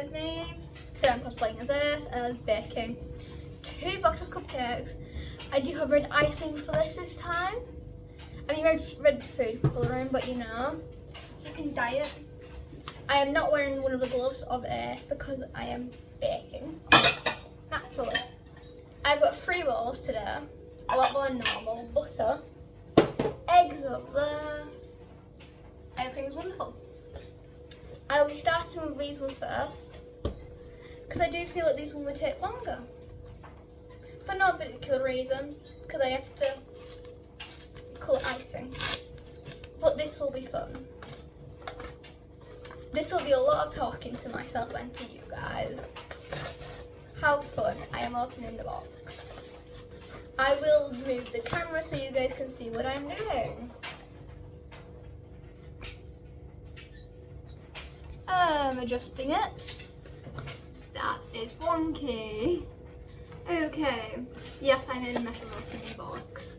with me. Today I'm cosplaying as this and baking 2 boxes of cupcakes. I do have red icing for this time. I mean red food colouring, but you know, second diet. I am not wearing one of the gloves of Earth because I am baking. Naturally. I've got 3 rolls today, a lot more than normal, butter, eggs up there, everything is wonderful. I will be starting with these ones first, because I do feel like these ones would take longer. For no particular reason, because I have to colour icing. But this will be fun. This will be a lot of talking to myself and to you guys. How fun. I am opening the box. I will move the camera so you guys can see what I'm doing. I'm adjusting it. That is wonky. Okay. Yes, I made a mess of opening the box.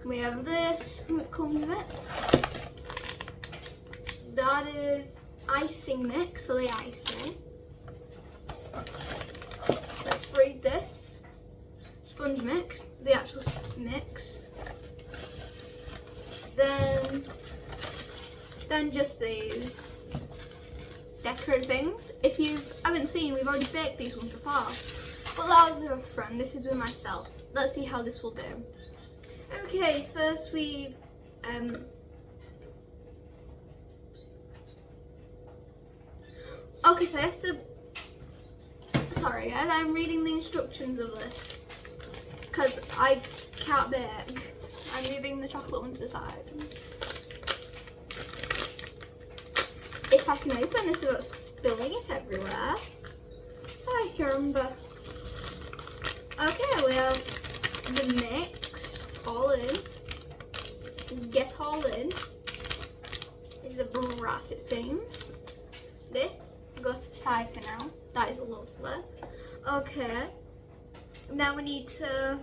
We have this, what comes with it. That is icing mix for the icing. Let's read this. Sponge mix, the actual mix. Then just these decorative things. If you haven't seen, we've already baked these ones before. But that was with a friend, this is with myself. Let's see how this will do. Okay, first we okay, so I have to, sorry guys, I'm reading the instructions of this because I can't bake. I'm moving the chocolate one to the side. If I can open this without spilling it everywhere. I can remember. Okay, we have the mix all in. Get all in. Is a brat, it seems. This goes to the side for now. That is lovely. Okay. Now we need to.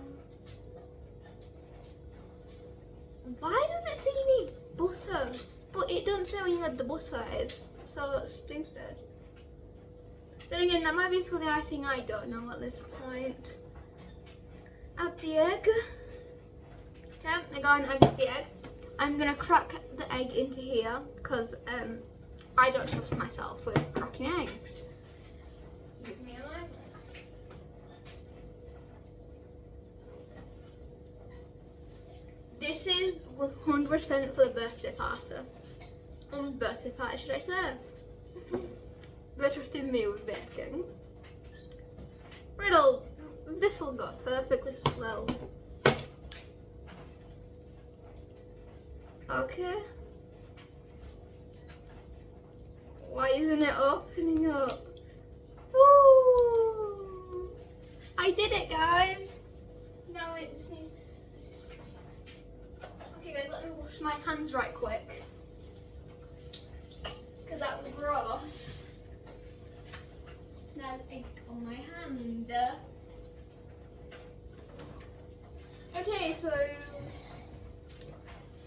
Why does it say you need butter? But it doesn't say when you add the butter. It's so stupid. Then again, that might be for the icing. I don't know at this point. Add the egg. Okay, I go and add the egg. I'm gonna crack the egg into here because I don't trust myself with cracking eggs. Give me a moment. This is 100% for the birthday party. Birthday party, should I say? They're trusting me with baking. Riddle, this will go perfectly well. Okay. Why isn't it opening up? Woo! I did it, guys. Now it's. Okay, guys, let me wash my hands right quick. Because that was gross. Now ink on my hand. Okay, so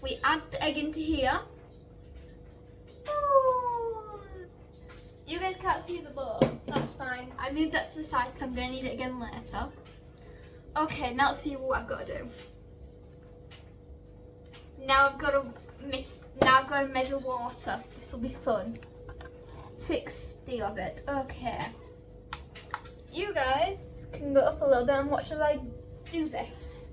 we add the egg into here. Ooh. You guys can't see the bowl. That's fine. I moved that to the side because I'm going to need it again later. Okay, now let's see what I've got to do. Now I've got to measure water. This will be fun. 60 of it. Okay. You guys can go up a little bit and watch as I do this.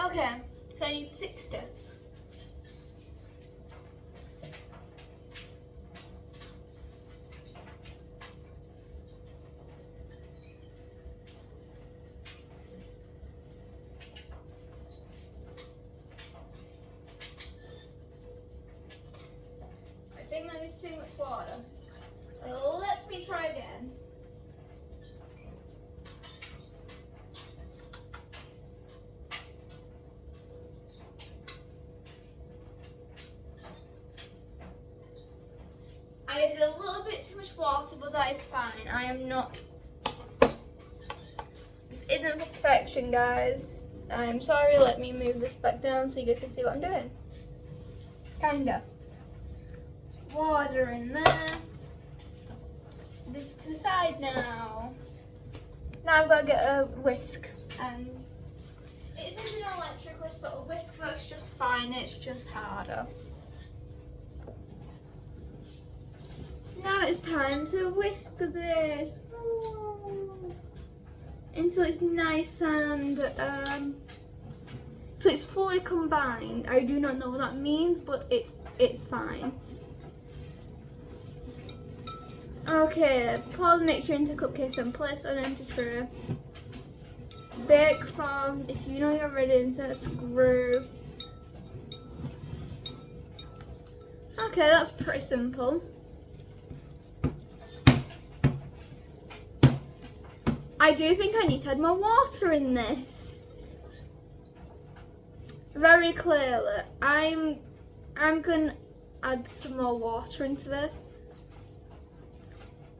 Okay, so I need 60. I think that is too much water. Let me try again. I added a little bit too much water, but that is fine. I am not. This isn't perfection, guys. I'm sorry. Let me move this back down so you guys can see what I'm doing. Kinda. Water in there. This to the side now. Now I've got to get a whisk, and it is an electric whisk, but a whisk works just fine. It's just harder. Now it's time to whisk this. Ooh. Until it's nice and so it's fully combined. I do not know what that means, but it's fine. Okay, pour the mixture into cupcakes and place on an empty tray. Bake from, if you know you're ready, into a screw. Okay, that's pretty simple. I do think I need to add more water in this. Very clearly, I'm gonna add some more water into this.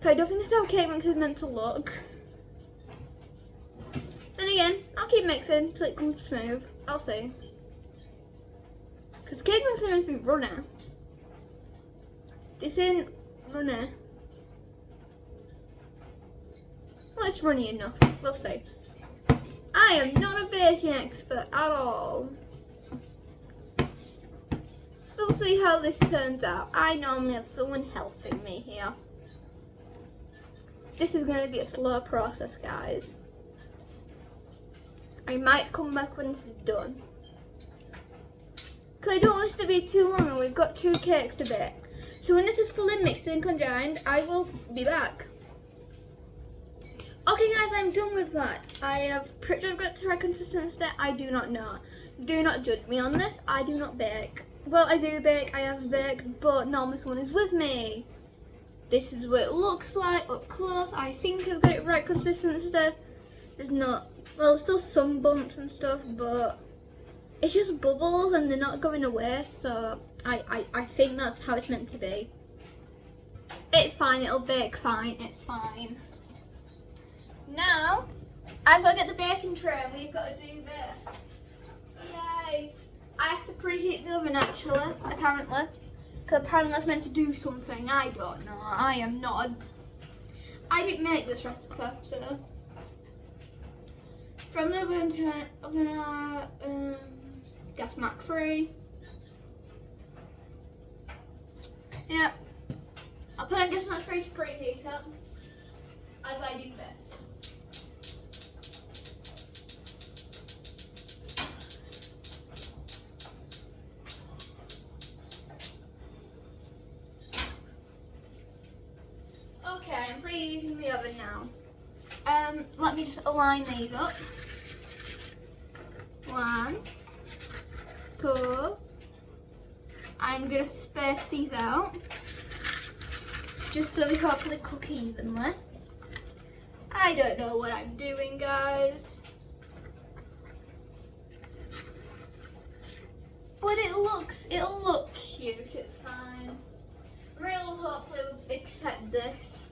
I don't think this is how cake mix is meant to look. Then again, I'll keep mixing until it comes smooth. I'll see. Because cake mix is meant to be runny. This ain't runny. Well, it's runny enough. We'll see. I am not a baking expert at all. We'll see how this turns out. I normally have someone helping me here. This is going to be a slow process, guys. I might come back when this is done. Because I don't want this to be too long and we've got 2 cakes to bake. So when this is fully mixed and conjoined, I will be back. Okay guys, I'm done with that. I have pretty sure I've got the right consistency. I do not know. Do not judge me on this. I do not bake. Well, I do bake. I have baked, but normally someone is with me. This is what it looks like up close. I think I've got it right consistency. There's not, well, there's still some bumps and stuff, but it's just bubbles and they're not going away. So I think that's how it's meant to be. It's fine. It'll bake fine. It's fine. Now, I've got to get the baking tray. We've got to do this. Yay! I have to preheat the oven actually, apparently. Because apparently that's meant to do something. I don't know. I am not. I didn't make this recipe, so. From the oven to oven, gas mark free. Yeah. I'll put on gas mark free to preheat it as I do this. Okay, I'm preheating the oven now. Let me just align these up. 1, 2. I'm gonna space these out just so they hopefully cook evenly. I don't know what I'm doing, guys, but it'll look cute. It's fine. Real hopefully will accept this.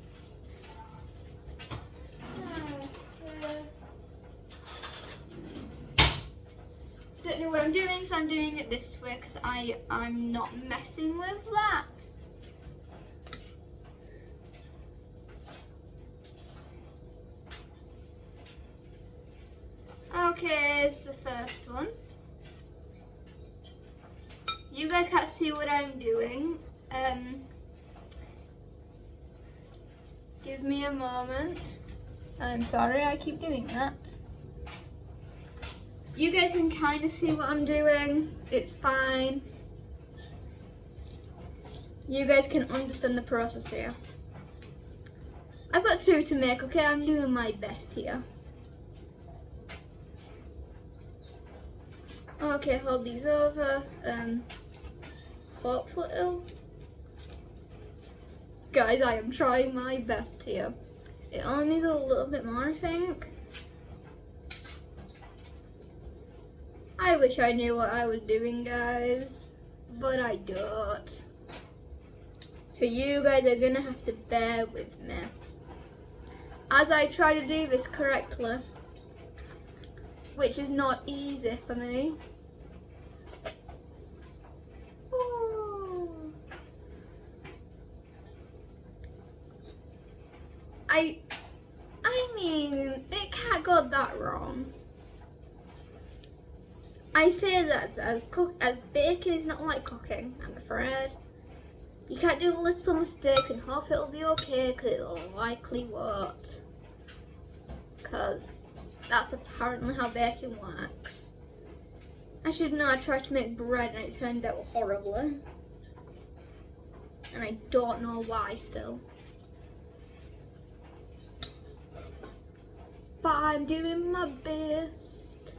Don't know what I'm doing, so I'm doing it this way because I'm not messing with that. Okay, it's the first one. You guys can't see what I'm doing. Give me a moment. I'm sorry I keep doing that. You guys can kind of see what I'm doing. It's fine. You guys can understand the process here. I've got 2 to make, okay? I'm doing my best here. Okay, hold these over. Hopefully it'll... Guys, I am trying my best here. It only needs a little bit more, I think. I wish I knew what I was doing, guys, but I don't. So you guys are gonna have to bear with me as I try to do this correctly, which is not easy for me. Ooh. say that as baking is not like cooking, I'm afraid. You can't do little mistakes and hope it'll be okay, because it'll likely won't. Because that's apparently how baking works. I should know. I tried to make bread and it turned out horribly. And I don't know why still. But I'm doing my best.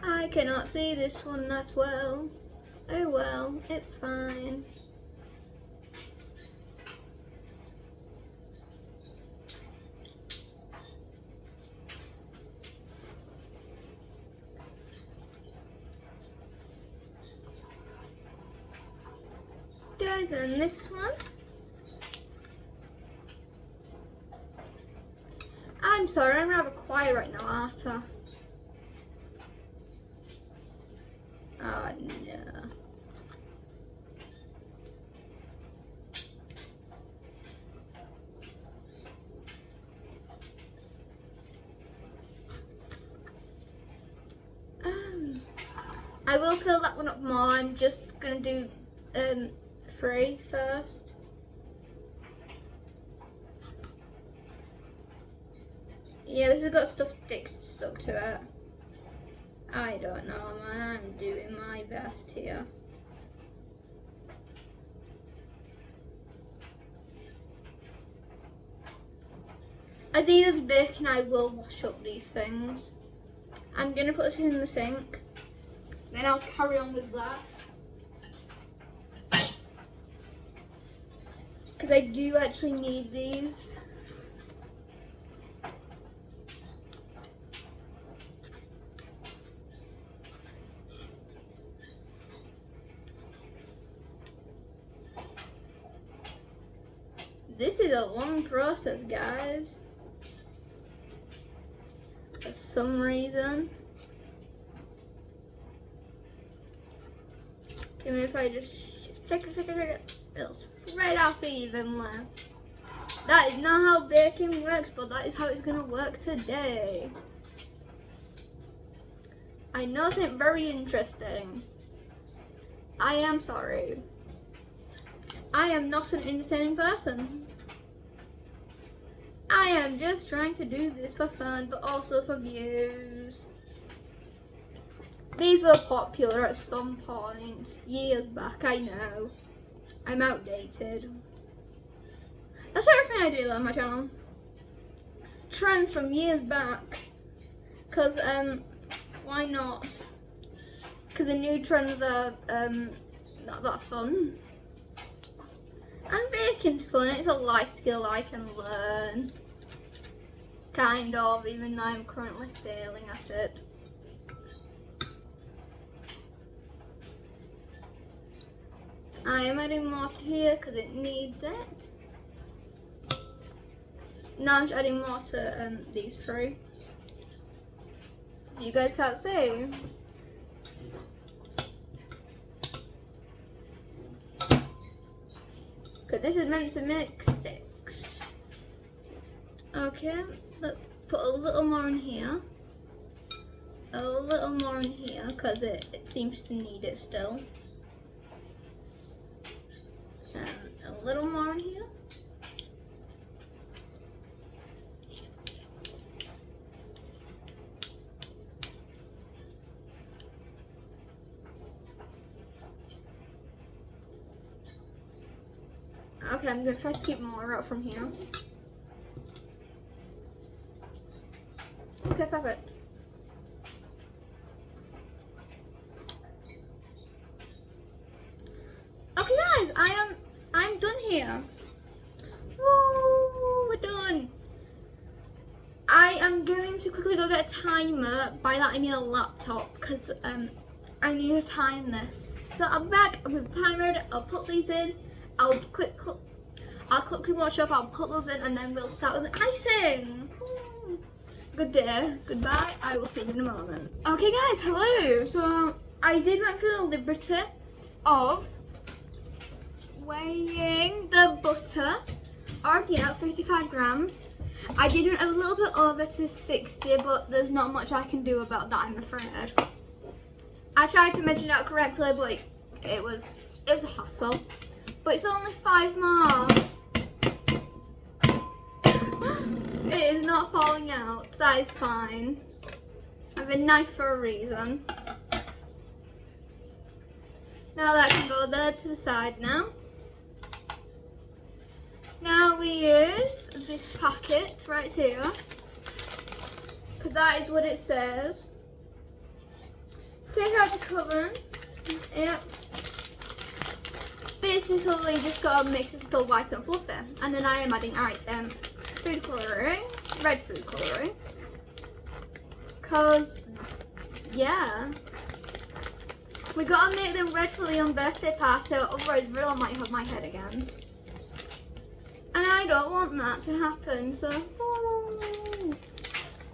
I cannot see this one that well. Oh well, it's fine. Guys, and this one. I'm sorry, I'm rather quiet right now, aren't I? Oh no. I will fill that one up more. I'm just gonna do 3 first. Yeah, this has got stuff stuck to it. I don't know, man. I'm doing my best here. Adidas baking, I will wash up these things. I'm gonna put this in the sink. Then I'll carry on with that. Because I do actually need these. This is a long process, guys. For some reason. Okay, maybe if I just check it, it'll spread out evenly. That is not how baking works, but that is how it's gonna work today. I know it's not very interesting. I am sorry. I am not an entertaining person. I am just trying to do this for fun, but also for views. These were popular at some point, years back, I know. I'm outdated. That's everything I do on my channel. Trends from years back. Cause, why not? Cause the new trends are, not that fun. And baking's fun, it's a life skill I can learn. Kind of, even though I'm currently failing at it. I am adding more to here because it needs it. Now I'm just adding more to these 3. You guys can't see. Because this is meant to make 6. Okay, let's put a little more in here. A little more in here because it seems to need it still. A little more in here. Okay, I'm gonna try to keep more out from here. Okay, perfect. Okay guys, I'm done here. Woo, we're done. I am going to quickly go get a timer. By that I mean a laptop, because I need to time this. So I'll be back with a timer. I'll put these in. I'll quickly watch up. I'll put those in, and then we'll start with the icing. Woo. Good day. Goodbye. I will see you in a moment. Okay, guys. Hello. So I did make the liberty of weighing the butter already at 55 grams. I did it a little bit over to 60, but there's not much I can do about that, I'm afraid. I tried to measure it out correctly, but it was a hassle. But it's only 5 more. It is not falling out, so that is fine. I have a knife for a reason. Now that can go there to the side now. Now we use this packet right here, because that is what it says. Take out the cover. Yep. Basically just gotta mix it until white and fluffy. And then I am adding food colouring, red food colouring. Cause yeah. We gotta make them red for Leon's birthday party, otherwise Riddle might have my head again. And I don't want that to happen, so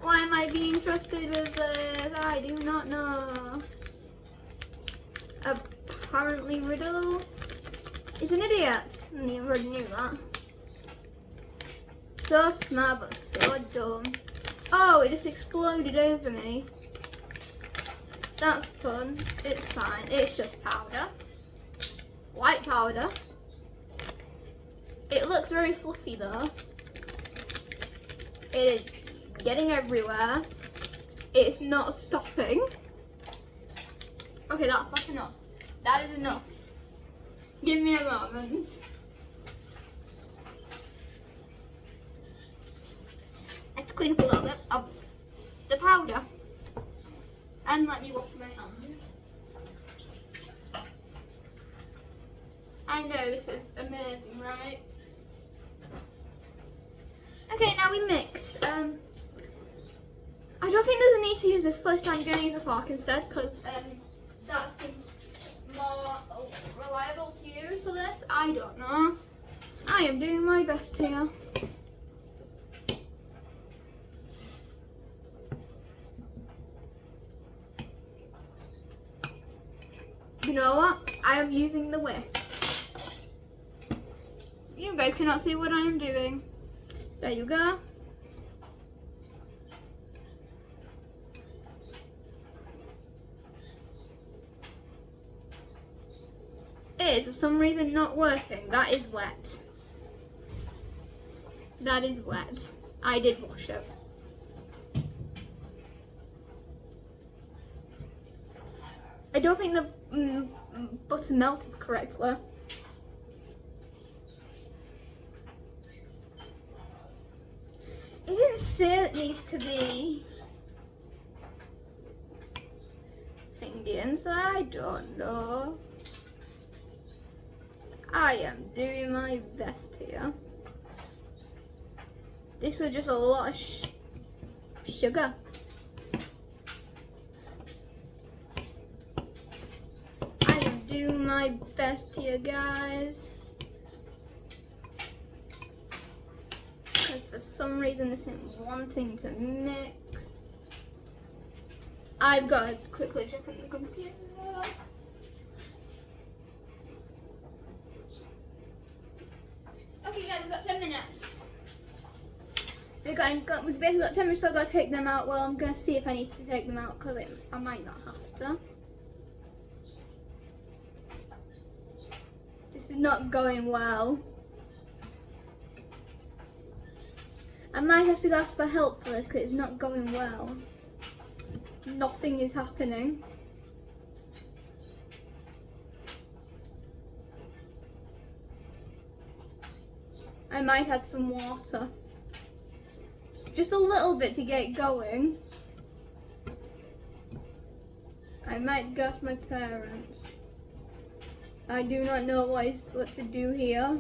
why am I being trusted with this? I do not know. Apparently Riddle is an idiot, and he already knew that. So smart but so dumb. Oh, it just exploded over me. That's fun. It's fine. It's just powder. White powder. It looks very fluffy though. It is getting everywhere. It's not stopping. Okay, that's enough. That is enough. Give me a moment. I have to clean up a little bit of the powder. And let me wash my hands. I know this is amazing, right? Okay, now we mix. I don't think there's a need to use this first. I'm going to use a fork instead, because that seems more reliable to use for this. I don't know. I am doing my best here. You know what? I am using the whisk. You guys cannot see what I am doing. There you go. It is for some reason not working. That is wet. That is wet. I did wash it. I don't think the butter melted correctly. It didn't say it needs to be thingy, so I don't know. I am doing my best here. This was just a lot of sugar. I am doing my best here, guys. Because for some reason this isn't wanting to mix. I've got to quickly check on the computer. Okay guys, we've got 10 minutes. We've basically got 10 minutes, so I've got to take them out. Well, I'm going to see if I need to take them out, because I might not have to. This is not going well. I might have to go ask for help for this, because it's not going well. Nothing is happening. I might add some water. Just a little bit to get going. I might go to my parents. I do not know what to do here.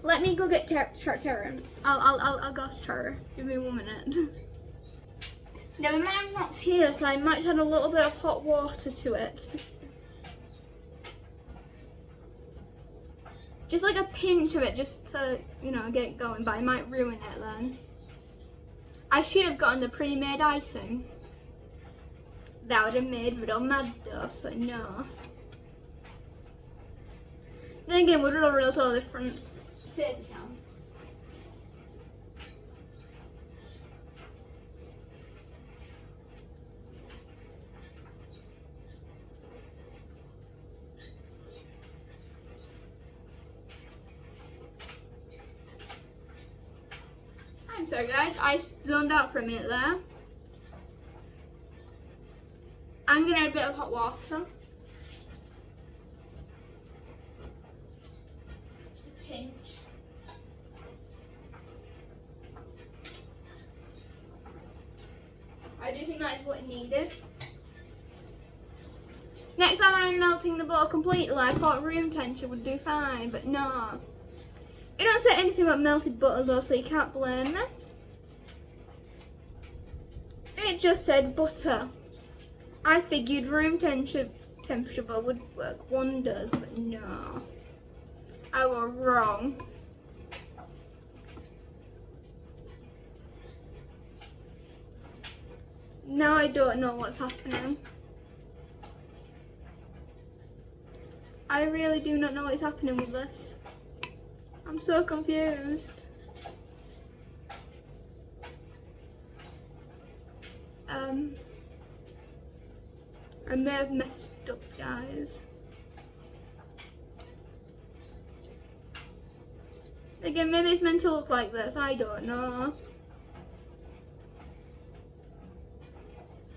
Let me go get Tara. I'll go to Tara. Give me 1 minute. Now my mom's not here, so I might add a little bit of hot water to it. Just like a pinch of it, just to, you know, get it going, but I might ruin it then. I should have gotten the pre-made icing. That would have made Riddle mad though, so no. Then again, would Riddle really tell the difference? safety cam. I'm sorry guys, I zoned out for a minute there. I'm gonna add a bit of hot water. Just a pinch. I do think that is what it needed. Next time I'm melting the butter completely, I thought room temperature would do fine, but no. It don't say anything about melted butter though, so you can't blame me. It just said butter. I figured room temperature butter would work wonders, but no. I was wrong. Now I don't know what's happening. I really do not know what's happening with this. I'm so confused. I may have messed up, guys. Again, maybe it's meant to look like this, I don't know.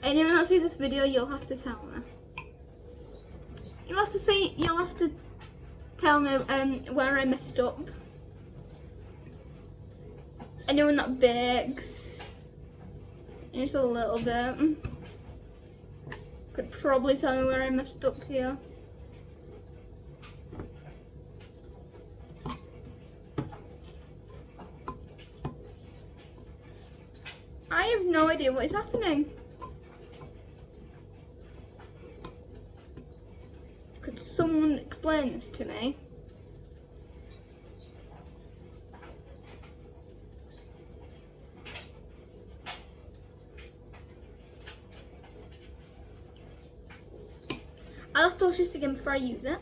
Anyone that sees this video, you'll have to tell me. You'll have to tell me where I messed up. Anyone that bakes, just a little bit, could probably tell me where I messed up here. I have no idea what is happening. Could someone explain this to me? I'll have to touch this again before I use it.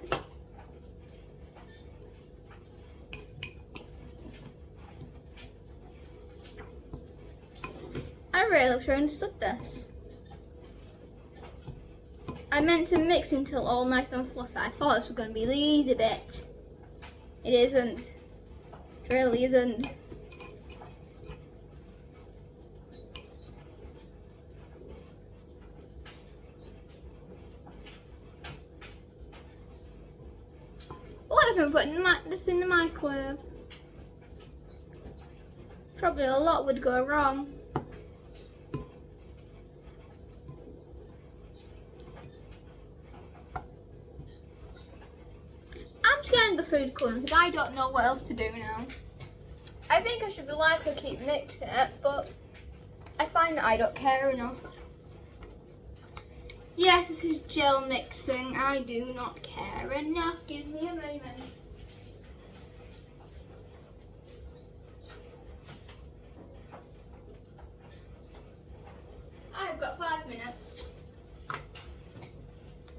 I really wish I understood this. I meant to mix until all nice and fluffy. I thought this was going to be the easy bit. It isn't. It really isn't. What have I been putting this in the microwave? Probably a lot would go wrong. The food colouring because I don't know what else to do now. I think I should likely keep mixing it, but I find that I don't care enough. Yes, this is gel mixing. I do not care enough. Give me a moment. I've got 5 minutes.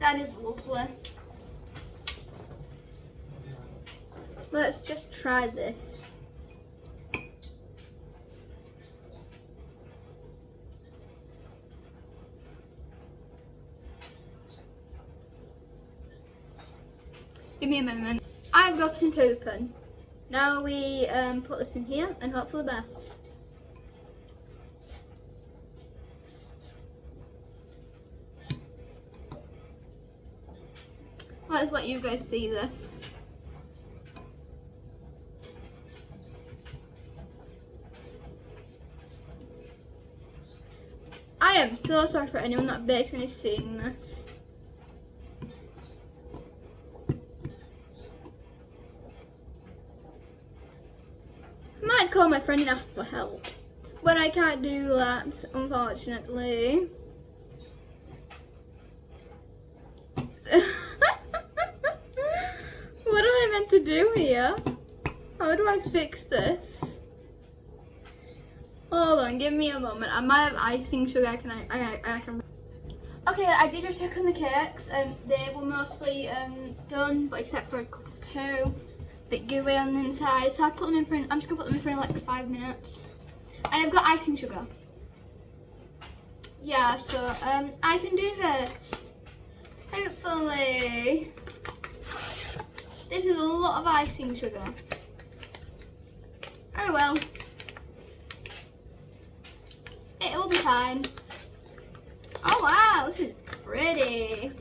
That is lovely. Let's just try this. Give me a moment. I've got it open. Now we put this in here and hope for the best. Let's let you guys see this. I am so sorry for anyone that bakes and is seeing this. I might call my friend and ask for help, but I can't do that, unfortunately. What am I meant to do here? How do I fix this? Hold on, give me a moment. I might have icing sugar. I can. Okay, I did just check on the cakes, and they were mostly done, but except for a couple too. bit gooey on the inside. So I'm just gonna put them in for like 5 minutes. And I've got icing sugar. Yeah, so I can do this. Hopefully, this is a lot of icing sugar. Oh well, it will be fine. Oh wow, this is pretty.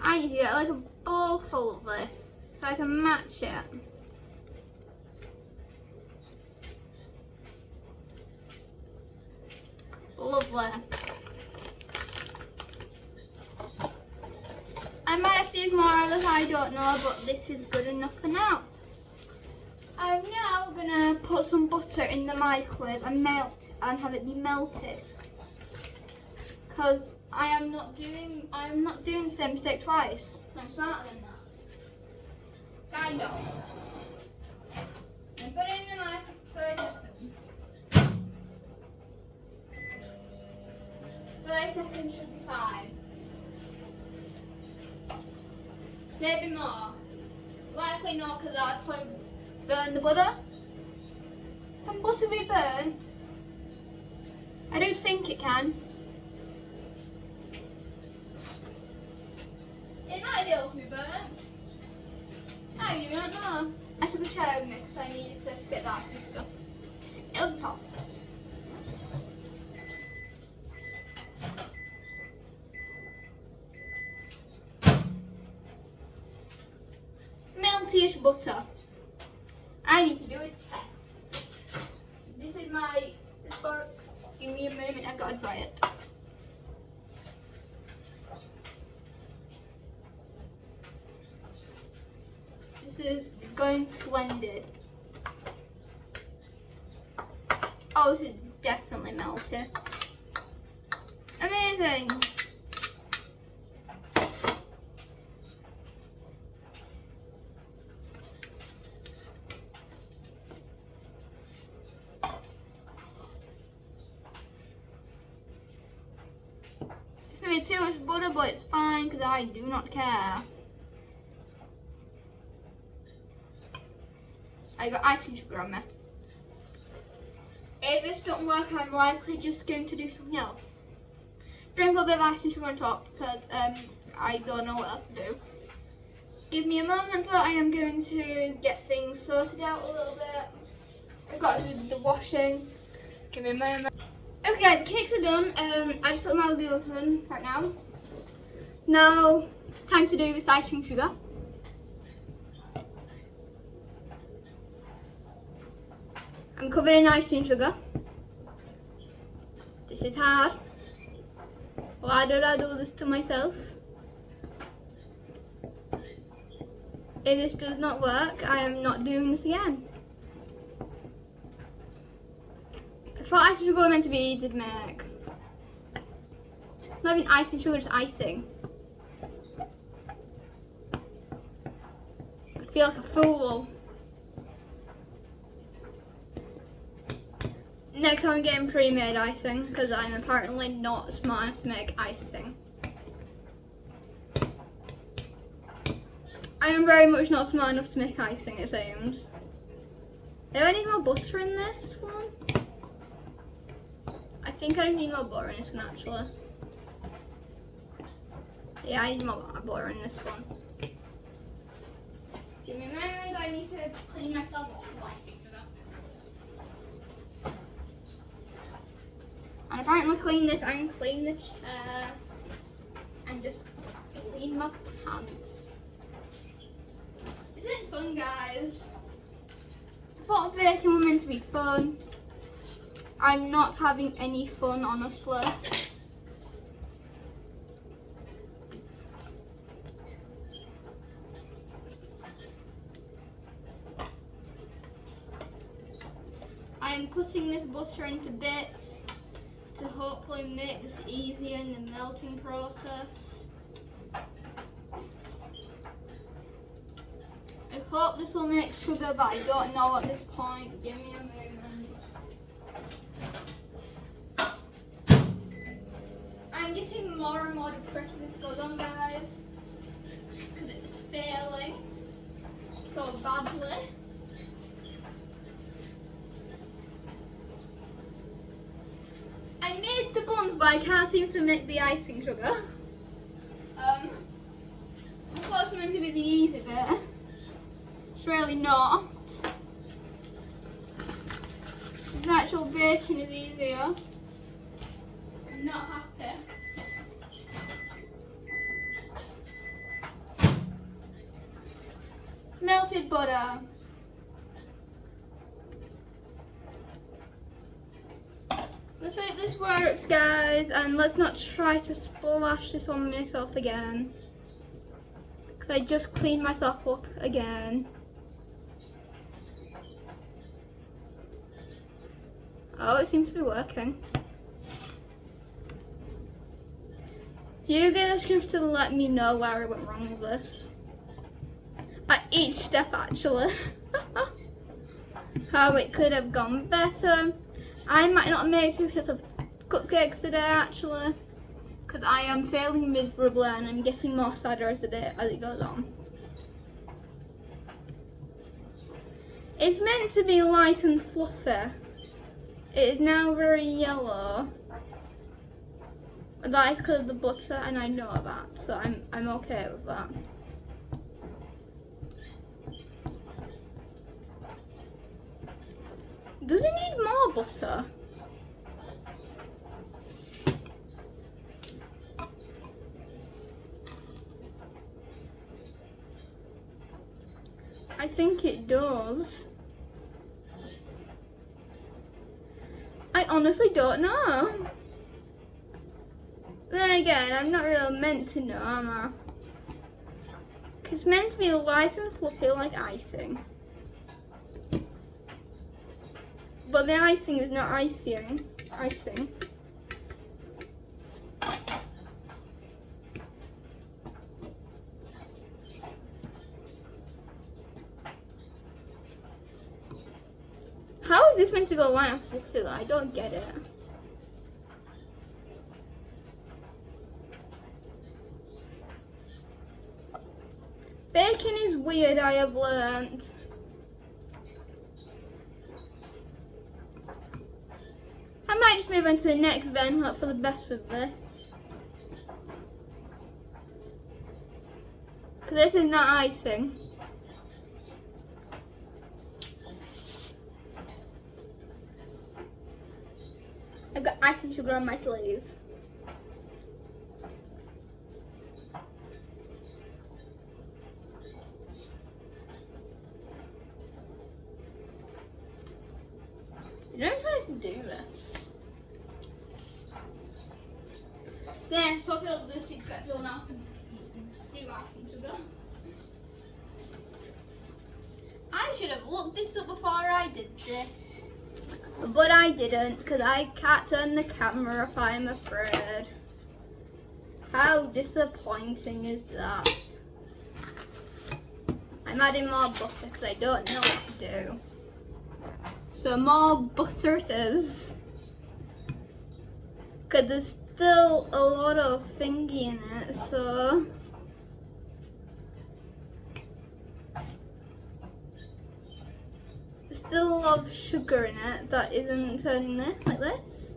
I need to get like a bowl full of this so I can match it. Lovely. I might have to use more of this, I don't know, but this is good enough for now. I'm now gonna put some butter in the microwave and have it be melted. Because I am not doing the same mistake twice. I'm smarter than that. Kind of. And put it in the microwave for 30 seconds. 30 seconds should be fine. Maybe more. Likely not, because I'd probably burn the butter. Can butter be burnt? I don't think it can. It might be able to be burnt. Oh, you don't know. I took a chair with me because I needed to get that stuff. It was top. Melty-ish butter. I need to do a test. This is my spark. Give me a moment, I've got to dry it. This is going splendid. Oh, this is definitely melted. Amazing. It's maybe too much butter, but it's fine because I do not care. I got icing sugar on me. If this doesn't work, I'm likely just going to do something else. Sprinkle a bit of icing sugar on top because I don't know what else to do. Give me a moment, I am going to get things sorted out a little bit. I've got to do the washing. Give me a moment. Okay, the cakes are done. I just took them out of the oven right now. Now, time to do this icing sugar. I'm covered in icing sugar. This is hard. Why did I do this to myself? If this does not work, I am not doing this again. I thought icing sugar was meant to be easy to make. Not even icing sugar, just icing. I feel like a fool. Next time I'm getting pre-made icing because I'm apparently not smart enough to make icing. I am very much not smart enough to make icing, it seems. Do I need more butter in this one? I think I need more butter in this one actually. Yeah, I need more butter in this one. Give me a moment, I need to clean myself off the icing sugar. And apparently clean this and clean the chair and just clean my pants. Isn't it fun, guys? I thought baking was meant to be fun. I'm not having any fun, honestly. I'm cutting this butter into bits to hopefully make this easier in the melting process. I hope this will make sugar, but I don't know at this point. Give me a moment. I'm getting more and more hard press this goes on, guys, because it's failing so badly. I made the buns, but I can't seem to make the icing sugar. I thought it was meant to be the easy bit. It's really not. The actual baking is easier. I'm not happy. Melted butter. Let's hope this works, guys, and let's not try to splash this on myself again, because I just cleaned myself up again. Oh, it seems to be working. You guys have to let me know where I went wrong with this. At each step, actually. How it could have gone better. I might not make 2 sets of cupcakes today, actually, because I am failing miserably and I'm getting more sadder as it goes on. It's meant to be light and fluffy. It is now very yellow. That is because of the butter, and I know that, so I'm okay with that. Does it need more butter? I think it does. I honestly don't know. Then again, I'm not really meant to know, am I? Because it's meant to be light and fluffy like icing. But the icing is not icing. How is this meant to go light and fluffy? I don't get it. Baking is weird, I have learned. I might just move on to the next then and hope for the best with this. Because this is not icing. I've got icing sugar on my sleeve. You don't try to do this. Then it's probably all this to expect everyone else to do icing sugar. I should have looked this up before I did this. But I didn't, because I can't turn the camera if I'm afraid. How disappointing is that? I'm adding more butter because I don't know what to do. So more butter it is. Because there's still a lot of thingy in it, so... There's still a lot of sugar in it that isn't turning this, like this.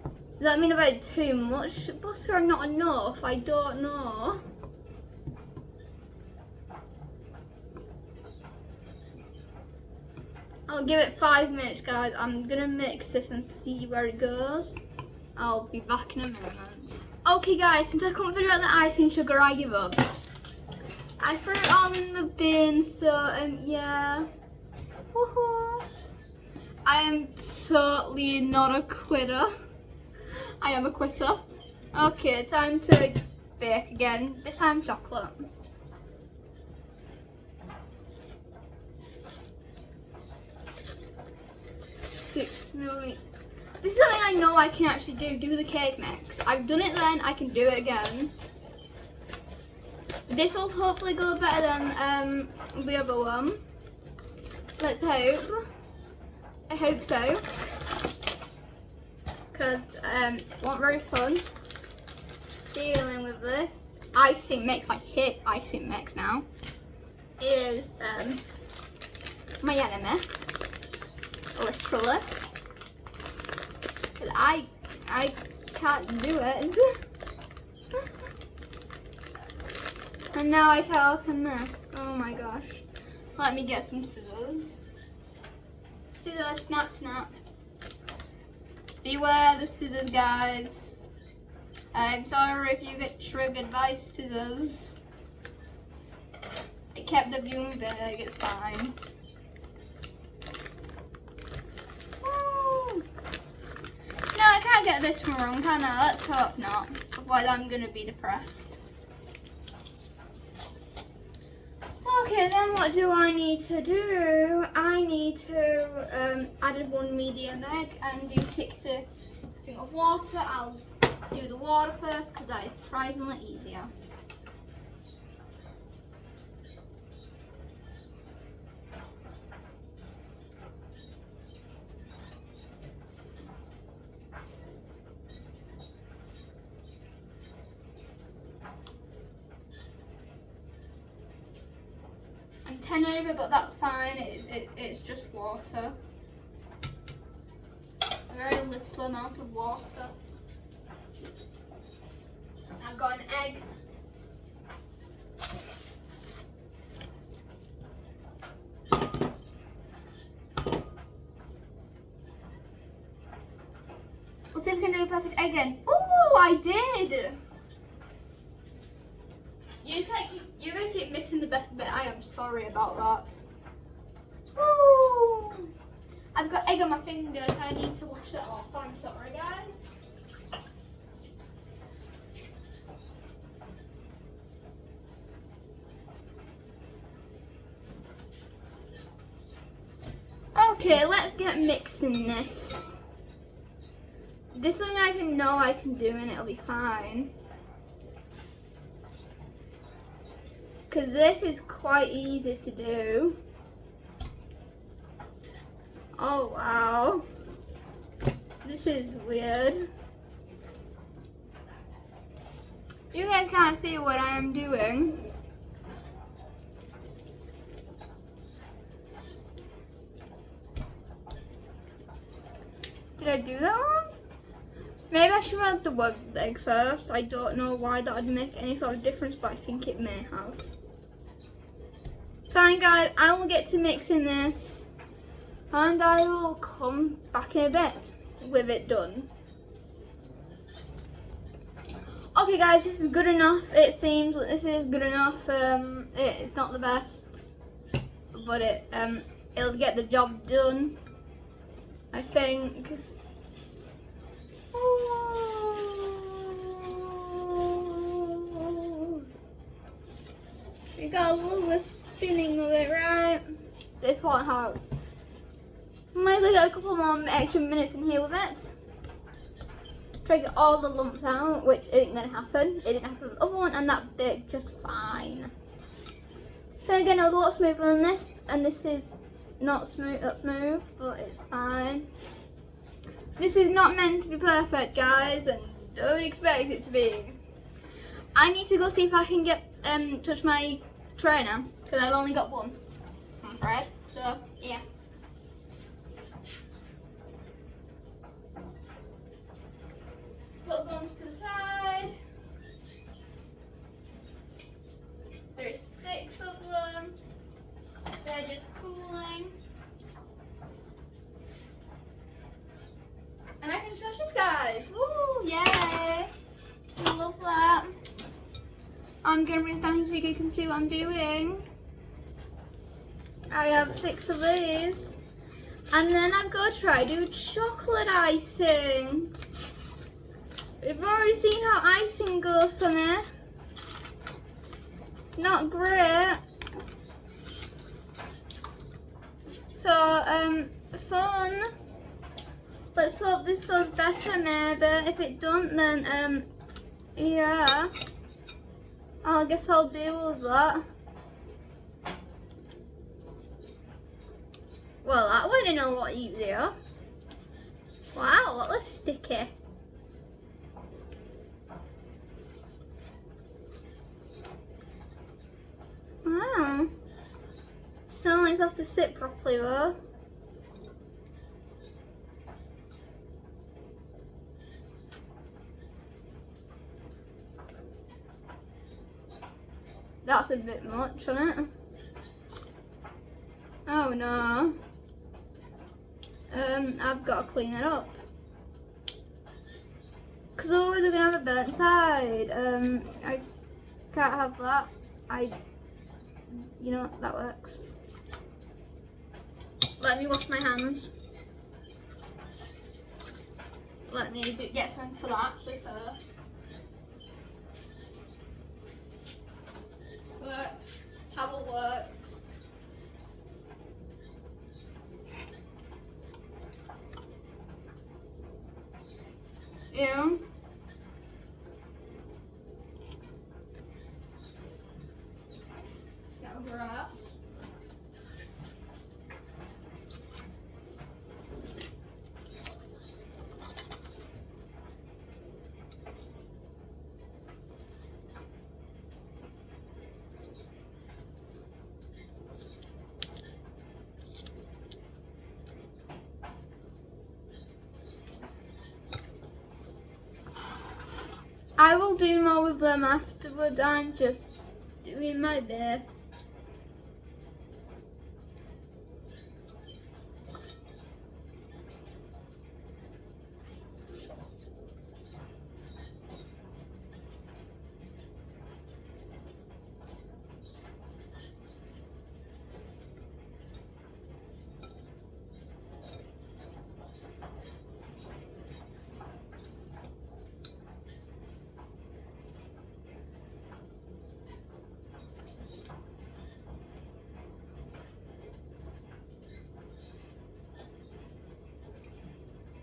Does that mean I've added too much butter or not enough? I don't know. I'll give it 5 minutes, guys. I'm gonna mix this and see where it goes. I'll be back in a moment. Okay, guys, since I couldn't figure out the icing sugar, I give up. I threw it all in the bin, so yeah. Woohoo! I am totally not a quitter. I am a quitter. Okay, time to bake again. This time chocolate. $6 This is something I know I can actually do the cake mix. I've done it then, I can do it again. This will hopefully go better than the other one. Let's hope. I hope so. Because it wasn't very fun. dealing with this icing mix. I hate icing mix now. Is my enemy, literally. But I can't do it. And now I can't open this. Oh my gosh. Let me get some scissors. Scissors, snap, snap. Beware the scissors, guys. I'm sorry if you get triggered by scissors. I kept the viewing big, it's fine. Woo. No, I can't get this one wrong, can I? Let's hope not. Otherwise I'm gonna be depressed. Okay, then what do I need to do? I need to add one medium egg and do 60 thing of water. I'll do the water first because that is surprisingly easier. I'm 10 over, but that's fine. It's just water. A very little amount of water. I've got an egg. What's this gonna do a perfect egg again? Oh, I did! You guys keep missing the best bit. I am sorry about that. Woo! I've got egg on my fingers. I need to wash that off. I'm sorry, guys. Okay, let's get mixing this. This one I can do and it'll be fine. Because this is quite easy to do. Oh wow. This is weird. You guys can't see what I am doing. Did I do that wrong? Maybe I should add the web egg first. I don't know why that would make any sort of difference, but I think it may have. It's fine, guys. I will get to mixing this and I will come back in a bit with it done. Okay guys, this is good enough. It seems like this is good enough. It's not the best, but it'll get the job done, I think. We got a little spinning of it, right? This won't hurt. Might get a couple more extra minutes in here with it. Try to get all the lumps out, which isn't going to happen. It didn't happen with the other one, and that bit just fine. Then again, it was a lot smoother than this, and this is not smooth, that smooth, but it's fine. This is not meant to be perfect, guys, and don't expect it to be. I need to go see if I can get touch my trainer, because I've only got one, I'm afraid. So yeah. Put the ones to the side. There's 6 of them. They're just cooling. And I can touch this, guys. Woo, yay. I love that. I'm going to bring it down so you can see what I'm doing. I have 6 of these. And then I'm going to try to do chocolate icing. We've already seen how icing goes for me. Not great. So, fun. Let's hope this goes better maybe. If it don't, then, yeah. I guess I'll deal with that. Well, that went in a lot easier. Wow, that was sticky. myself to sit properly though. That's a bit much, isn't it? Oh no. I've got to clean it up. Because otherwise we're going to have a burnt side. I can't have that. You know, that works. Let me wash my hands. Let me get something for that actually first. Works. Towel works. Yeah. Got grass. I will do more with them afterwards. I'm just doing my best.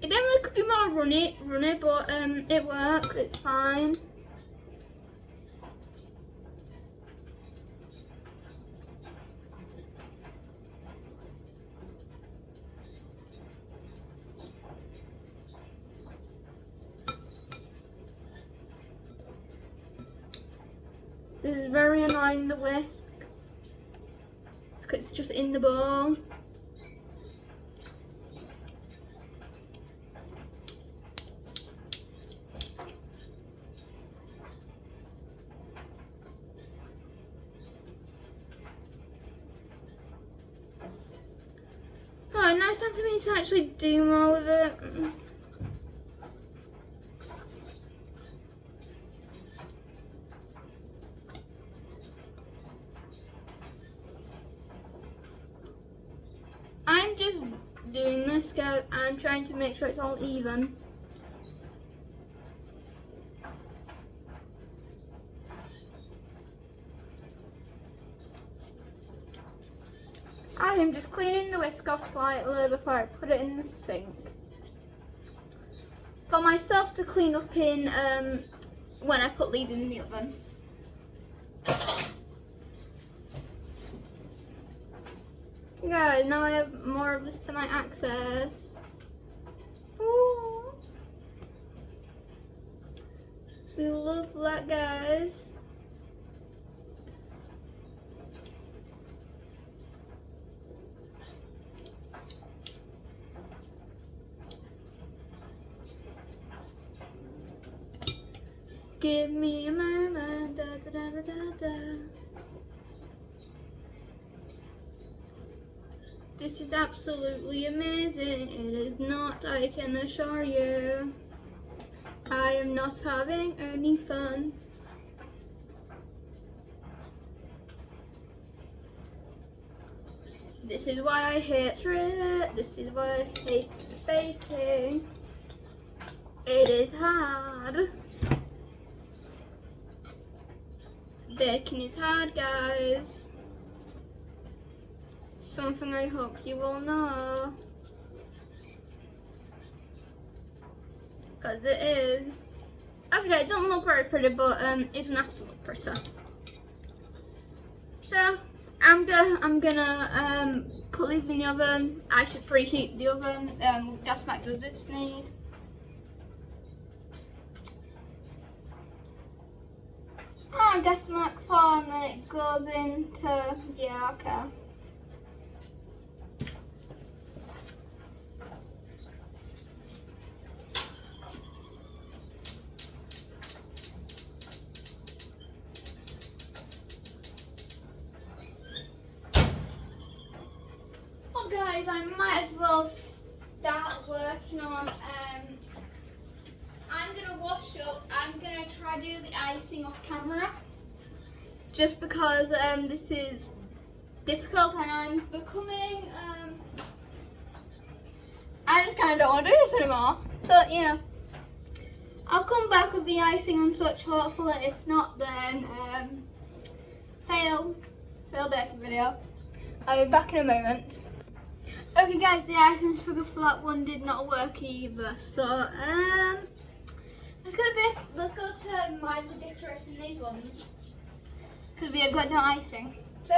It definitely could be more runny, but it works, it's fine. This is very annoying, the whisk. It's just in the bowl. Oh, now it's time for me to actually do more with it. I'm just doing this, guys. I'm trying to make sure it's all even. I am just cleaning the whisk off slightly before I put it in the sink. For myself to clean up in when I put these in the oven. Guys, now I have more of this to my access. Ooh. We love that, guys. Give me a moment, da da da da da da. This is absolutely amazing. It is not, I can assure you. I am not having any fun. This is why I hate it. This is why I hate baking. It is hard. Baking is hard, guys. Something I hope you all know. Because it is. Okay, it don't look very pretty, but it doesn't have to look pretty. So, I'm gonna put these in the oven. I should preheat the oven. Gas max does this need. I guess Mac 4 and then it goes into, yeah, okay. guys, I might as well start working on, I'm going to wash up, I'm going to try to do the icing off camera, just because this is difficult and I'm becoming, I just kind of don't want to do this anymore, so yeah. I'll come back with the icing and such, hopefully. If not, then fail baking video. I'll be back in a moment. Okay guys, the icing sugar for that one did not work either, so let's go to mildly decorating these ones, because we have got no icing. So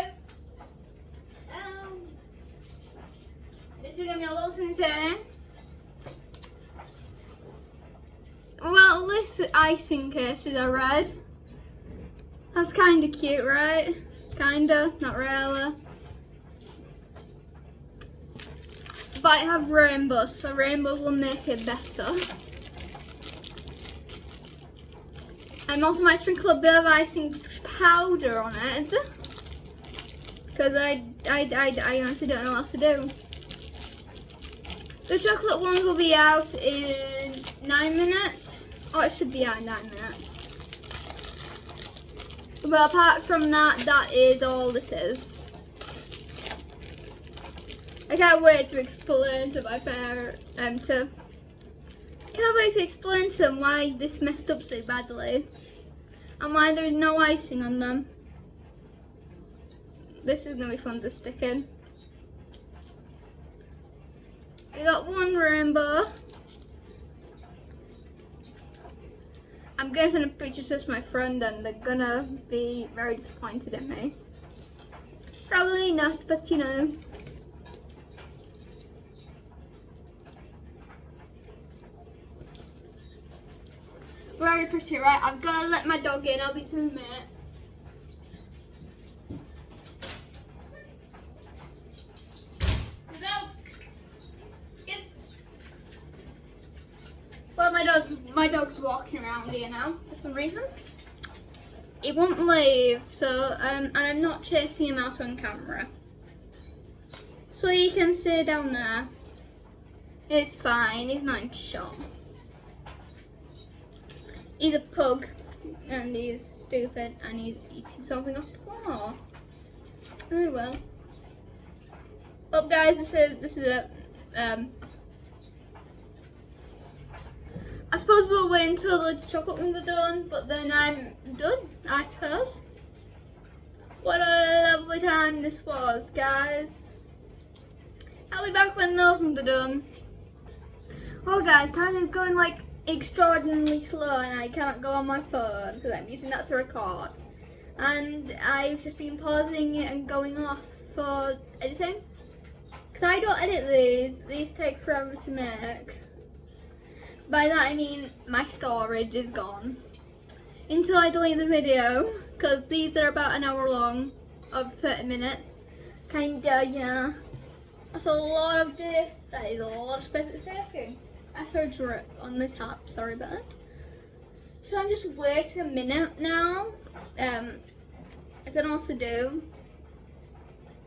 this is gonna be a little insane. Well, this icing case is a red. That's kind of cute, right? Kinda, not really. But I have rainbows, so rainbows will make it better. I also might sprinkle a bit of icing powder on it, because I honestly don't know what to do. The chocolate ones will be out in 9 minutes. Oh, it should be out in 9 minutes. But apart from that, that is all this is. I can't wait to explain to my parents, can't wait to explain to them why this messed up so badly. And why there is no icing on them. This is going to be fun to stick in. We got one rainbow. I'm going to send a picture to my friend and they're going to be very disappointed in me. Probably not, but you know. Very pretty, right? I've got to let my dog in. I'll be 2 minutes. Well, my dog's walking around here now for some reason. He won't leave, so and I'm not chasing him out on camera. So he can stay down there. It's fine. He's not in shock. He's a pug, and he's stupid, and he's eating something off the floor. Oh well. Well, guys, this is it. I suppose we'll wait until the chocolate ones are done, but then I'm done, I suppose. What a lovely time this was, guys. I'll be back when those ones are done. Well, guys, time is going like extraordinarily slow, and I cannot go on my phone because I'm using that to record. And I've just been pausing it and going off for editing. Because I don't edit these take forever to make. By that I mean my storage is gone until I delete the video, because these are about an hour long of 30 minutes. Kinda, yeah. That's a lot of data. That is a lot of space it's taking. I saw a drip on this hat, sorry about that. So I'm just waiting a minute now. I don't know what to do.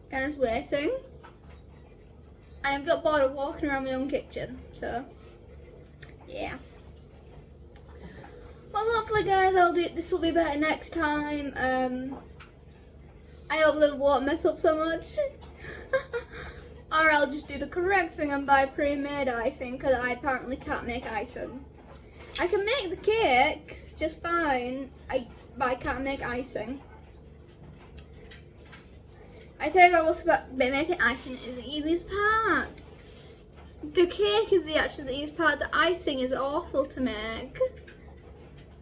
Kind of waiting. I've got bored of walking around my own kitchen, so yeah. Well, hopefully, guys, this will be better next time. I hope they won't mess up so much. Or I'll just do the correct thing and buy pre-made icing, because I apparently can't make icing. I can make the cakes just fine, but I can't make icing. I think I was about making icing is the easiest part. The cake is actually the easiest part. The icing is awful to make.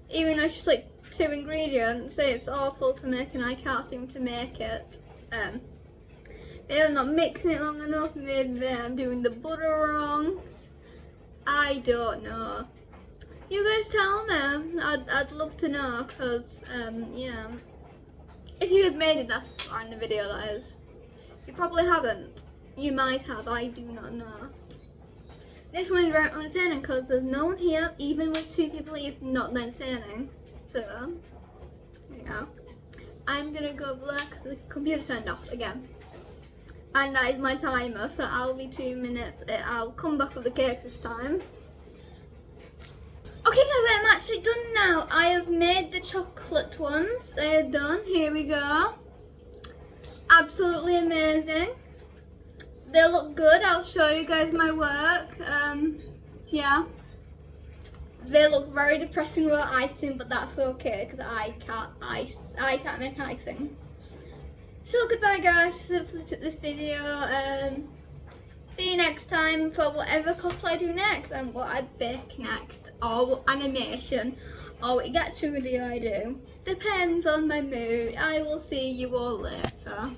Even though it's just like 2 ingredients, it's awful to make and I can't seem to make it. Maybe I'm not mixing it long enough, maybe I'm doing the butter wrong. I don't know. You guys tell me. I'd love to know, because, yeah. If you had made it that's far in the video, that is. You probably haven't. You might have, I do not know. This one's very entertaining because there's no one here, even with 2 people it's not entertaining. So, yeah. I'm gonna go black because the computer turned off again. and that is my timer, so I'll be 2 minutes. I'll come back with the cakes this time. Okay guys, I'm actually done now. I have made the chocolate ones. They're done. Here we go. Absolutely amazing. They look good. I'll show you guys my work. Yeah. They look very depressing without icing, but that's okay because I can't make icing. So goodbye guys for this video. See you next time for whatever cosplay I do next and what I bake next, or what animation, or what reaction video I do. Depends on my mood. I will see you all later.